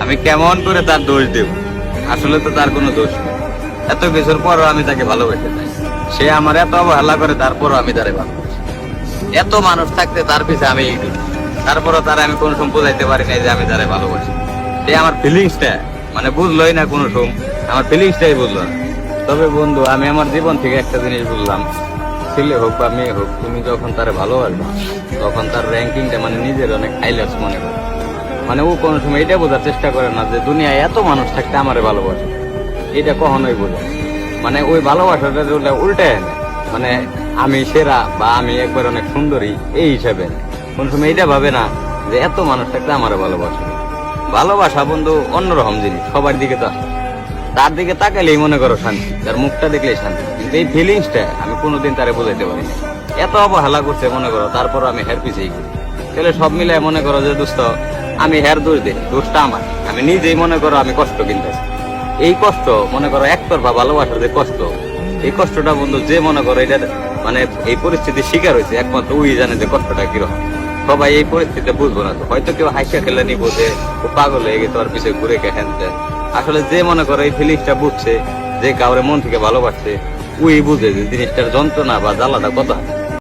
আমি কেমন করে তার দোষ দেব? আসলে তো তার কোনো দোষ নেই। এত কিছুর পরও আমি তাকে ভালোবেসে যাই। সে আমার এত অবহেলা করে, তারপরও আমি তারে ভালোবাসি। এত মানুষ থাকতে তার পিছে আমি একটু, তারপরও তারা আমি কোনো সময় বোঝাইতে পারি না যে আমি তারে ভালোবাসি। সে আমার ফিলিংসটা মানে বুঝলোই না কোনো সময়, আমার ফিলিংসটাই বুঝলো না। তবে বন্ধু, আমি আমার জীবন থেকে একটা জিনিস বুঝলাম, ছেলে হোক বা মেয়ে হোক, তুমি যখন তারে ভালোবাসবা তখন তার র্যাঙ্কিংটা মানে নিজের অনেক হাইলাইটস মনে করে। মানে ও কোনো সময় এটা বোঝার চেষ্টা করে না যে দুনিয়ায় এত মানুষ থাকতে আমারে ভালোবাসে, এটা কখনোই বোঝে না। মানে ওই ভালোবাসাটা উল্টায় নেয়, মানে আমি সেরা বা আমি একবার অনেক সুন্দরী এই হিসাবে নেয়। কোন সময় এটা ভাবে না যে এত মানুষ থাকতে আমারে ভালোবাসে। ভালোবাসা বন্ধু অন্যরকম জিনিস, সবার দিকে তো আসে। তার দিকে তাকালেই মনে করো শান্তি, তার মুখটা দেখলেই শান্তি, কিন্তু এই ফিলিংসটা আমি কোনোদিন তারে বোঝাইতে পারি না। এত অবহেলা করছে মনে করো, তারপর আমি হের পিছিয়ে করি। তাহলে সব মিলে মনে করো যে দোস্ত, আমি হের দোষ দিই, দোষটা আমার। আমি নিজেই মনে করো আমি কষ্ট কিনতেছি। এই কষ্ট মনে করো একতরফা ভালোবাসার যে কষ্ট, এই কষ্টটা বন্ধু যে মনে করো এটা মানে এই পরিস্থিতির শিকার হয়েছে, একমাত্র ওই জানে যে কষ্টটা কিরকম। সবাই এই পরিস্থিতিতে বুঝবো না। তো হয়তো কেউ হাসিয়া খেলে নিবো যে ও পাগল হয়ে গেছে, ওর পিছিয়ে ঘুরে গেছেন। আসলে যে মনে করো এই ফিলিংসটা বুঝছে, যে কাউরে মন থেকে ভালোবাসছে, ওই বুঝে যে জিনিসটার যন্ত্রণা বা জ্বালাটা কত।